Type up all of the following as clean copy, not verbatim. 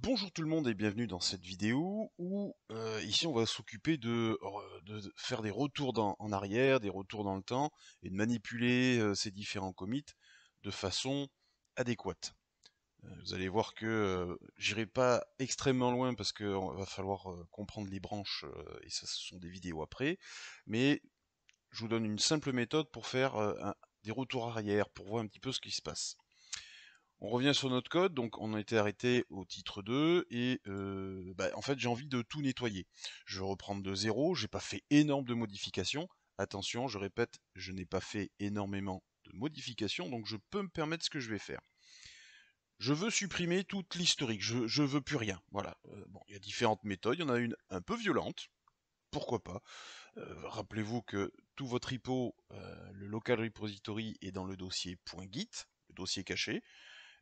Bonjour tout le monde et bienvenue dans cette vidéo où ici on va s'occuper de faire des retours en arrière, des retours dans le temps et de manipuler ces différents commits de façon adéquate. Vous allez voir que j'irai pas extrêmement loin parce qu'il va falloir comprendre les branches et ça ce sont des vidéos après, mais je vous donne une simple méthode pour faire des retours arrière, pour voir un petit peu ce qui se passe. On revient sur notre code, donc on a été arrêté au titre 2 et en fait j'ai envie de tout nettoyer. Je vais reprendre de zéro, j'ai pas fait énorme de modifications. Attention, je répète, je n'ai pas fait énormément de modifications, donc je peux me permettre ce que je vais faire. Je veux supprimer toute l'historique, je veux plus rien. Voilà. Bon, il y a différentes méthodes, il y en a une un peu violente, pourquoi pas. Rappelez-vous que tout votre repo, le local repository est dans le dossier .git, le dossier caché.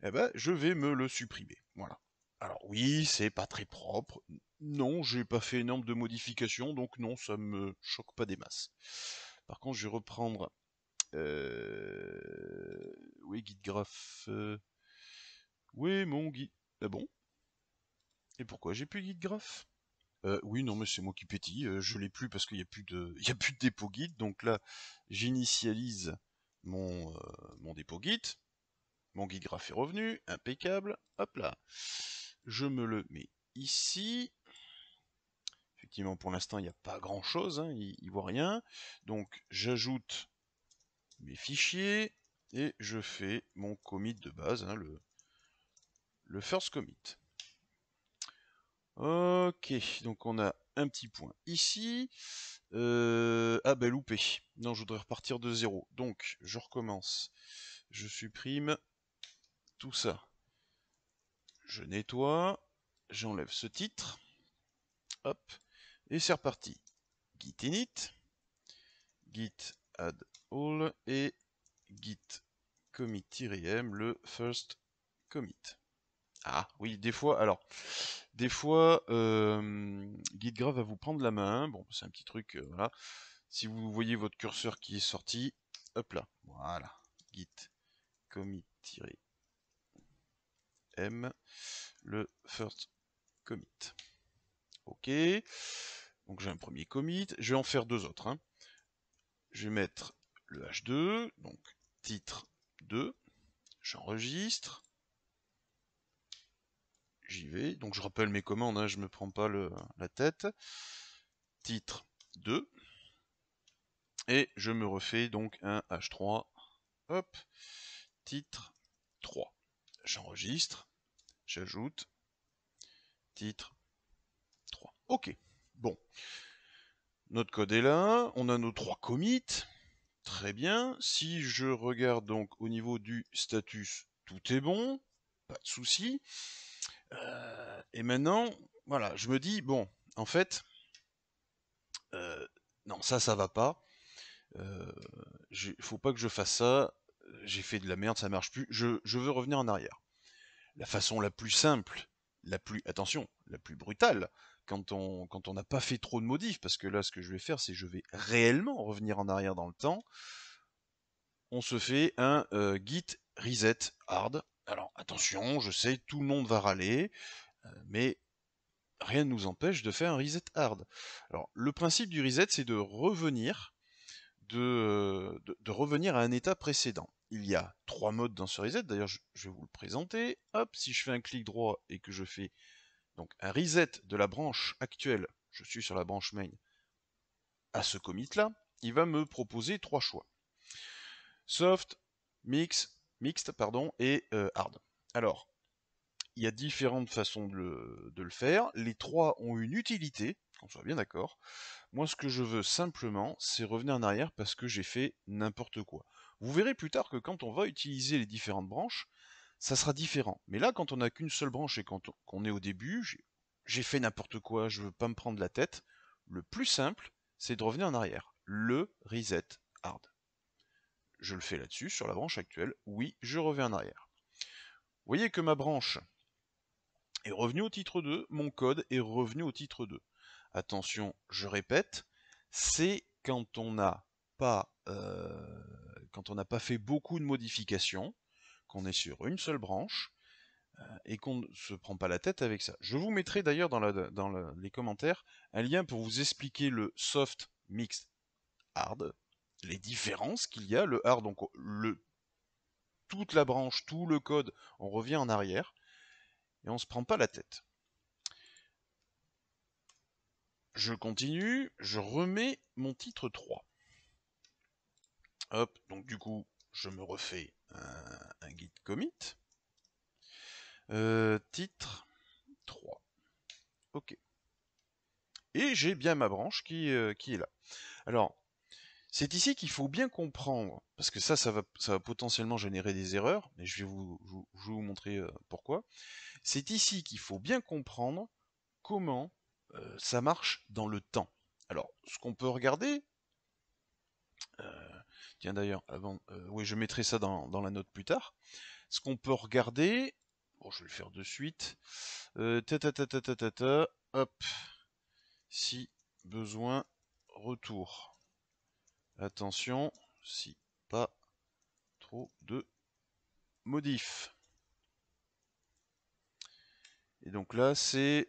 Eh ben, je vais me le supprimer. Voilà. Alors oui, c'est pas très propre. Non, j'ai pas fait énorme de modifications, donc non, ça me choque pas des masses. Par contre, je vais reprendre. Oui, guide graph. Oui, mon guide. Ah bon? Et pourquoi j'ai plus guide graph? Oui, non, mais c'est moi qui pétille. Je l'ai plus parce qu'il y a plus de, il y a plus de dépôt guide. Donc là, j'initialise mon dépôt guide. Mon guide graph est revenu, impeccable. Hop là. Je me le mets ici. Effectivement, pour l'instant, il n'y a pas grand chose, hein, il voit rien. Donc, j'ajoute mes fichiers et je fais mon commit de base, hein, le first commit. Ok, donc on a un petit point ici. Ah ben loupé. Non, je voudrais repartir de zéro. Donc, je recommence. Je supprime tout ça. Je nettoie. J'enlève ce titre. Hop. Et c'est reparti. Git init, git add all et git commit-m, le first commit. Ah oui, des fois, GitGrav va vous prendre la main. Bon, c'est un petit truc, voilà. Si vous voyez votre curseur qui est sorti, hop là, voilà, git commit-m, le first commit. Ok, donc j'ai un premier commit, je vais en faire deux autres, hein. Je vais mettre le H2, donc titre 2, j'enregistre, j'y vais, donc je rappelle mes commandes, hein, je me prends pas la tête, titre 2, et je me refais donc un H3, hop, titre 3, j'enregistre, j'ajoute, titre 3. Ok, bon, notre code est là, on a nos trois commits, très bien, si je regarde donc au niveau du status, tout est bon, pas de souci. Et maintenant, voilà, je me dis, bon, en fait, non, ça va pas. Faut pas que je fasse ça. J'ai fait de la merde, ça marche plus. Je veux revenir en arrière. La façon la plus simple, attention, la plus brutale, quand on n'a pas fait trop de modifs, parce que là, ce que je vais faire, c'est je vais réellement revenir en arrière dans le temps. On se fait un git reset hard. Alors attention, je sais, tout le monde va râler, mais rien ne nous empêche de faire un reset hard. Alors, le principe du reset, c'est de revenir, de revenir à un état précédent. Il y a trois modes dans ce reset, d'ailleurs je vais vous le présenter. Hop, si je fais un clic droit et que je fais donc un reset de la branche actuelle, je suis sur la branche main, à ce commit là, il va me proposer trois choix. Soft, mixed pardon, et hard. Alors, il y a différentes façons de le faire. Les trois ont une utilité, qu'on soit bien d'accord. Moi, ce que je veux simplement, c'est revenir en arrière parce que j'ai fait n'importe quoi. Vous verrez plus tard que quand on va utiliser les différentes branches, ça sera différent. Mais là, quand on n'a qu'une seule branche et qu'on est au début, j'ai fait n'importe quoi, je veux pas me prendre la tête. Le plus simple, c'est de revenir en arrière. Le reset hard. Je le fais là-dessus, sur la branche actuelle. Oui, je reviens en arrière. Vous voyez que ma branche est revenue au titre 2, mon code est revenu au titre 2. Attention, je répète, c'est quand on n'a pas, quand on n'a pas fait beaucoup de modifications, qu'on est sur une seule branche, et qu'on ne se prend pas la tête avec ça. Je vous mettrai d'ailleurs dans les commentaires un lien pour vous expliquer le soft, mixed, hard, les différences qu'il y a. Le hard, donc toute la branche, tout le code, on revient en arrière et on se prend pas la tête. Je continue, je remets mon titre 3. Hop, donc du coup, je me refais un git commit. Titre 3. Ok. Et j'ai bien ma branche qui est là. Alors, c'est ici qu'il faut bien comprendre, parce que ça va potentiellement générer des erreurs, mais je vais vous montrer pourquoi. C'est ici qu'il faut bien comprendre comment ça marche dans le temps. Alors, ce qu'on peut regarder, tiens d'ailleurs, avant, oui, je mettrai ça dans la note plus tard. Ce qu'on peut regarder, bon, je vais le faire de suite. Hop, si besoin, retour. Attention, si pas trop de modifs. Et donc là, c'est...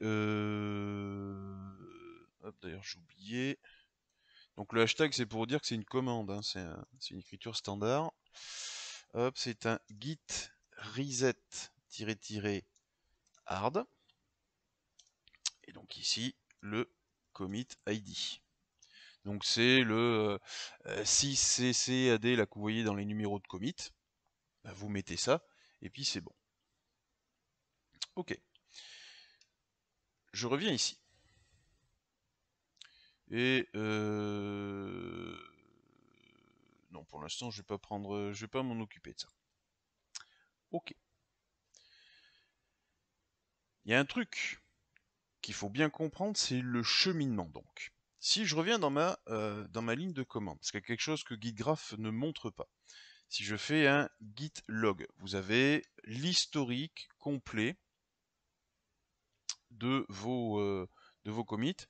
Hop, d'ailleurs, j'ai oublié. Donc le hashtag, c'est pour dire que c'est une commande, hein, c'est une écriture standard. Hop, c'est un git reset-hard. Et donc ici, le commit ID. Donc c'est le 6CCAD là que vous voyez dans les numéros de commit. Bah, vous mettez ça, et puis c'est bon. Ok. Je reviens ici. Et non, pour l'instant, je vais pas m'en occuper de ça. Ok. Il y a un truc qu'il faut bien comprendre, c'est le cheminement donc. Si je reviens dans ma ligne de commande, parce qu'il y a quelque chose que GitGraph ne montre pas. Si je fais un git log, vous avez l'historique complet de vos commits.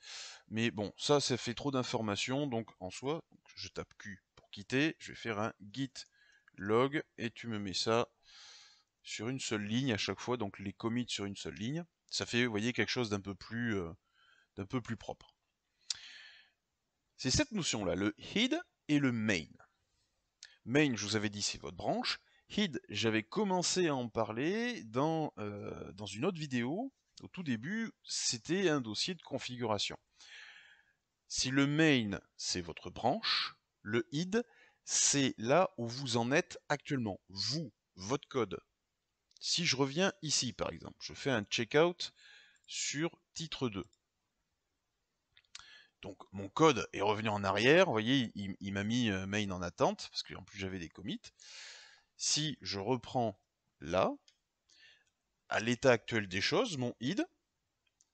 Mais bon, ça fait trop d'informations, donc en soi, je tape Q pour quitter, je vais faire un git log, et tu me mets ça sur une seule ligne à chaque fois, donc les commits sur une seule ligne. Ça fait, vous voyez, quelque chose d'un peu plus propre. C'est cette notion-là, le head et le main. Main, je vous avais dit, c'est votre branche. Head, j'avais commencé à en parler dans une autre vidéo. Au tout début, c'était un dossier de configuration. Si le main, c'est votre branche, le head, c'est là où vous en êtes actuellement. Vous, votre code. Si je reviens ici, par exemple, je fais un checkout sur titre 2. Donc mon code est revenu en arrière, vous voyez, il m'a mis main en attente, parce qu'en plus j'avais des commits. Si je reprends là, à l'état actuel des choses, mon id,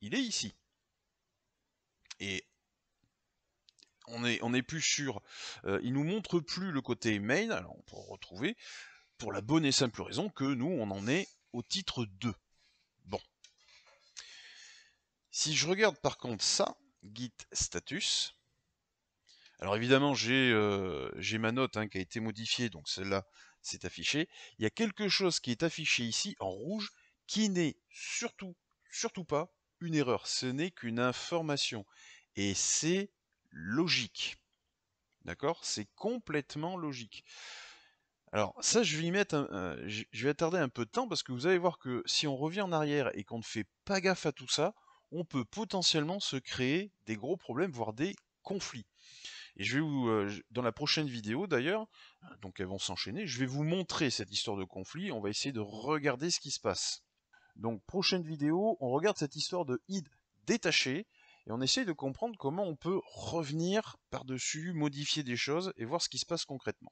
il est ici. Et on est plus sûr, il nous montre plus le côté main, alors on peut retrouver, pour la bonne et simple raison que nous, on en est au titre 2. Bon. Si je regarde par contre ça, git status, alors évidemment j'ai ma note hein, qui a été modifiée, donc celle-là c'est affiché. Il y a quelque chose qui est affiché ici en rouge qui n'est surtout pas une erreur, ce n'est qu'une information. Et c'est logique. D'accord? C'est complètement logique. Alors ça je vais y mettre je vais attarder un peu de temps parce que vous allez voir que si on revient en arrière et qu'on ne fait pas gaffe à tout ça, on peut potentiellement se créer des gros problèmes, voire des conflits. Et je vais vous, dans la prochaine vidéo d'ailleurs, donc elles vont s'enchaîner, je vais vous montrer cette histoire de conflit, on va essayer de regarder ce qui se passe. Donc prochaine vidéo, on regarde cette histoire de id détaché, et on essaye de comprendre comment on peut revenir par-dessus, modifier des choses, et voir ce qui se passe concrètement.